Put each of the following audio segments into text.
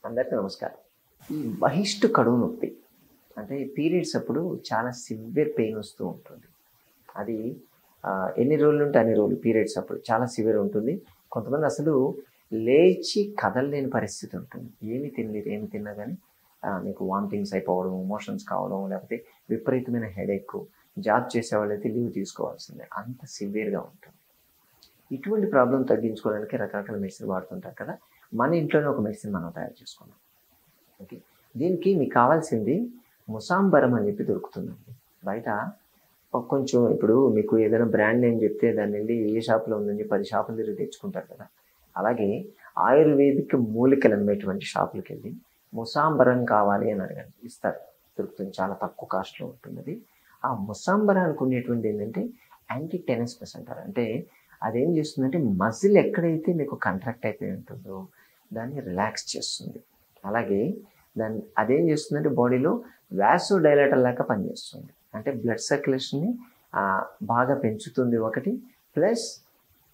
అందరికీ నమస్కారం. ఈ బహిష్టు కడుపు నొప్పి అంటే పీరియడ్స్ అప్పుడు చాలా సివియర్ పెయిన్ వస్తూ ఉంటుంది. అది ఎన్ని రోజులు ఉంటే అన్ని రోజులు పీరియడ్స్ అప్పుడు చాలా సివియర్ ఉంటుంది. కొంతమంది అసలు లేచి కదలలేని పరిస్థితి ఉంటుంది. ఏమి తినలేరు, ఏమి తిన్నా కానీ మీకు వామిటింగ్స్ అయిపోవడం, మోషన్స్ కావడం, లేకపోతే విపరీతమైన హెడేక్, జాబ్ చేసేవాళ్ళైతే లీవ్ తీసుకోవాల్సిందే, అంత సివియర్గా ఉంటుంది. ఇటువంటి ప్రాబ్లం తగ్గించుకోవడానికి రకరకాల మెడిసిన్ వాడుతుంటారు కదా. మన ఇంట్లోనే ఒక మెడిసిన్ మనం తయారు చేసుకున్నాం. ఓకే, దీనికి మీకు కావాల్సింది ముసాంబరం అని చెప్పి దొరుకుతుందండి బయట. కొంచెం ఇప్పుడు మీకు ఏదైనా బ్రాండ్ నేమ్ చెప్తే దాన్ని వెళ్ళి ఏ షాప్లో ఉందని 10 షాపులు తిరిగి తెచ్చుకుంటారు కదా. అలాగే ఆయుర్వేదిక్ మూలికలు అమ్మేటువంటి షాపులకి వెళ్ళి ముసాంబరం కావాలి అని అడగండి, ఇస్తారు, దొరుకుతుంది, చాలా తక్కువ కాస్ట్లో ఉంటుంది అది. ఆ ముసాంబరానికి ఉండేటువంటి ఏంటంటే యాంటీ టెనస్మస్ అంటారు. అంటే అదేం చేస్తుందంటే మజిల్ ఎక్కడైతే మీకు కాంట్రాక్ట్ అయిపోయి ఉంటుందో దాన్ని రిలాక్స్ చేస్తుంది. అలాగే అదేం చేస్తుందంటే బాడీలో వ్యాసో డైలేటర్ లాగా పనిచేస్తుంది. అంటే బ్లడ్ సర్క్యులేషన్ని బాగా పెంచుతుంది ఒకటి. ప్లస్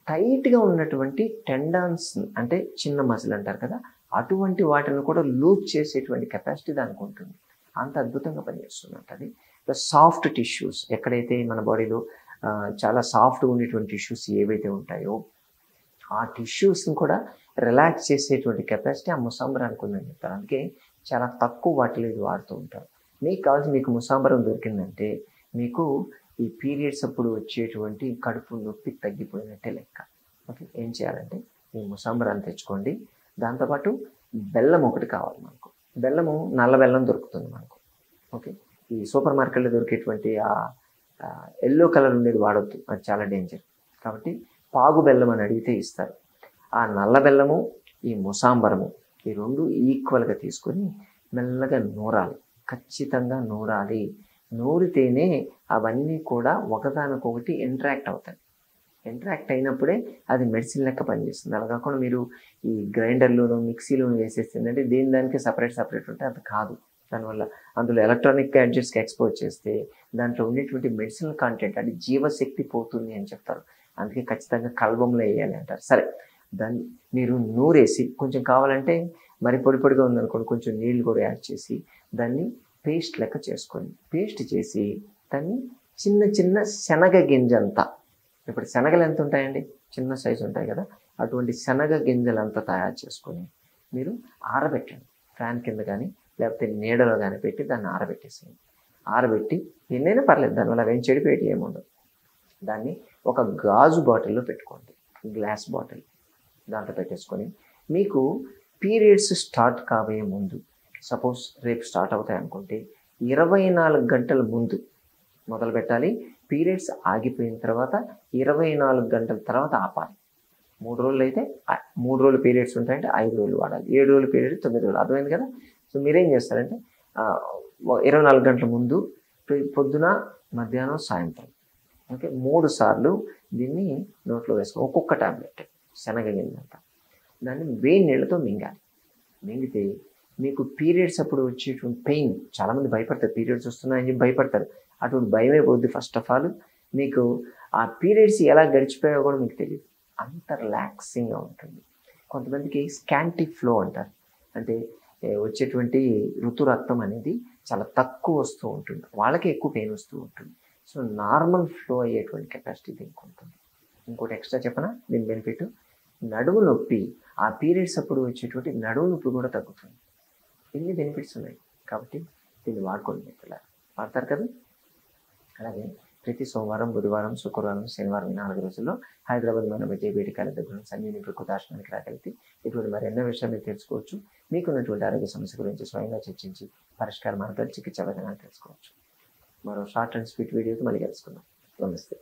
టైట్గా ఉన్నటువంటి టెండాన్స్, అంటే చిన్న మజిల్ అంటారు కదా, అటువంటి వాటిని కూడా లూజ్ చేసేటువంటి కెపాసిటీ దానికి ఉంటుంది. అంత అద్భుతంగా పనిచేస్తుంది అది. ప్లస్ సాఫ్ట్ టిష్యూస్, ఎక్కడైతే మన బాడీలో చాలా సాఫ్ట్గా ఉండేటువంటి టిష్యూస్ ఏవైతే ఉంటాయో ఆ టిష్యూస్ని కూడా రిలాక్స్ చేసేటువంటి కెపాసిటీ ఆ ముసాంబరానికి ఉందని చెప్తారు. అందుకే చాలా తక్కువ వాటిలో ఇది వాడుతూ ఉంటారు. మీకు కావాల్సి మీకు ముసాంబరం దొరికిందంటే మీకు ఈ పీరియడ్స్ అప్పుడు వచ్చేటువంటి కడుపు నొప్పి తగ్గిపోయినట్టే లెక్క. ఓకే, ఏం చేయాలంటే ఈ ముసాంబరాన్ని తెచ్చుకోండి. దాంతోపాటు బెల్లం ఒకటి కావాలి మనకు. బెల్లము నల్ల బెల్లం దొరుకుతుంది మనకు. ఓకే, ఈ సూపర్ మార్కెట్లో దొరికేటువంటి ఎల్లో కలర్ ఉండేది వాడొద్దు, అది చాలా డేంజర్. కాబట్టి పాగు బెల్లం అని అడిగితే ఇస్తారు. ఆ నల్ల బెల్లము, ఈ ముసాంబరము, ఈ రెండు ఈక్వల్గా తీసుకొని మెల్లగా నూరాలి, ఖచ్చితంగా నూరాలి. నూరితేనే అవన్నీ కూడా ఒకదానికొకటి ఇంటరాక్ట్ అవుతాయి. ఇంటరాక్ట్ అయినప్పుడే అది మెడిసిన్ లెక్క పనిచేస్తుంది. అలా కాకుండా మీరు ఈ గ్రైండర్లోనూ మిక్సీలోనూ వేసేస్తుందంటే దేని దానికి సపరేట్ ఉంటే అది కాదు. దానివల్ల అందులో ఎలక్ట్రానిక్ గ్యాడ్జెట్స్కి ఎక్స్పోజ్ చేస్తే దాంట్లో ఉండేటువంటి మెడిసినల్ కంటెంట్, అది జీవశక్తి పోతుంది అని చెప్తారు. అందుకే ఖచ్చితంగా కల్బంలో వేయాలి అంటారు. సరే, దాన్ని మీరు నూరేసి కొంచెం కావాలంటే మరి పొడిగా ఉందనుకోండి, కొంచెం నీళ్ళు కూడా యాడ్ చేసి దాన్ని పేస్ట్ లెక్క చేసుకోండి. పేస్ట్ చేసి దాన్ని చిన్న చిన్న శనగ గింజంతా, ఇప్పుడు శనగలు ఎంత ఉంటాయండి, చిన్న సైజు ఉంటాయి కదా, అటువంటి శనగ గింజలంతా తయారు చేసుకొని మీరు ఆరబెట్టండి. ఫ్యాన్ కింద కానీ లేకపోతే నీడలో కానీ పెట్టి దాన్ని ఆరబెట్టేసేయండి. ఆరబెట్టి ఎన్నైనా పర్లేదు, దానివల్ల ఏం చెడిపోయేటి ఏముండదు. దాన్ని ఒక గాజు బాటిల్లో పెట్టుకోండి, గ్లాస్ బాటిల్, దాంట్లో పెట్టేసుకొని మీకు పీరియడ్స్ స్టార్ట్ కాబోయే ముందు, సపోజ్ రేపు స్టార్ట్ అవుతాయి అనుకుంటే 24 గంటల ముందు మొదలు పెట్టాలి. పీరియడ్స్ ఆగిపోయిన తర్వాత 24 గంటల తర్వాత ఆపాలి. 3 రోజులు అయితే 3 రోజులు పీరియడ్స్ ఉంటాయంటే 5 రోజులు వాడాలి. 7 రోజులు పీరియడ్ 9 రోజులు, అర్థమైంది కదా. సో మీరేం చేస్తారంటే 24 గంటల ముందు పొద్దున, మధ్యాహ్నం, సాయంత్రం, ఓకే, 3 సార్లు దీన్ని నోట్లో వేసుకో, ఒక్కొక్క టాబ్లెట్ శనగ గింజంతా, దాన్ని వేడి నీళ్ళతో మింగాలి. మింగితే మీకు పీరియడ్స్ అప్పుడు వచ్చేటువంటి పెయిన్, చాలామంది భయపడతారు, పీరియడ్స్ వస్తున్నాయని చెప్పి భయపడతారు. అటువంటి భయమే పోద్ది. ఫస్ట్ ఆఫ్ ఆల్ మీకు ఆ పీరియడ్స్ ఎలా గడిచిపోయాయో కూడా మీకు తెలియదు, అంత రిలాక్సింగ్గా ఉంటుంది. కొంతమందికి స్కాంటీ ఫ్లో అంటారు, అంటే వచ్చేటువంటి ఋతురక్తం అనేది చాలా తక్కువ వస్తూ ఉంటుంది, వాళ్ళకే ఎక్కువ పెయిన్ వస్తూ ఉంటుంది. సో నార్మల్ ఫ్లో అయ్యేటువంటి కెపాసిటీ దీనికి ఉంటుంది. ఇంకోటి ఎక్స్ట్రా చెప్పనా దీని బెనిఫిట్, నడుము నొప్పి, ఆ పీరియడ్స్ అప్పుడు వచ్చేటువంటి నడుము నొప్పి కూడా తగ్గుతుంది. ఇన్ని బెనిఫిట్స్ ఉన్నాయి. కాబట్టి దీన్ని వాడుకోండి, మిత్రులారా, వాడతారు కదా. అలాగే ప్రతి సోమవారం, బుధవారం, శుక్రవారం, శనివారం, 4 రోజుల్లో హైదరాబాద్ మన విజయపేట కాలేజ్ దగ్గర సంజీవిని ప్రకృతాశ్రమానికి రాగలిగితే ఇటువంటి మరెన్నో విషయాలు మీరు తెలుసుకోవచ్చు. మీకున్నటువంటి ఆరోగ్య సమస్య గురించి స్వయంగా చర్చించి పరిష్కార మార్గాలు, చికిత్సా విధానాలు తెలుసుకోవచ్చు. మరో షార్ట్ అండ్ స్వీట్ వీడియోతో మళ్ళీ కలుసుకుందాం. నమస్తే.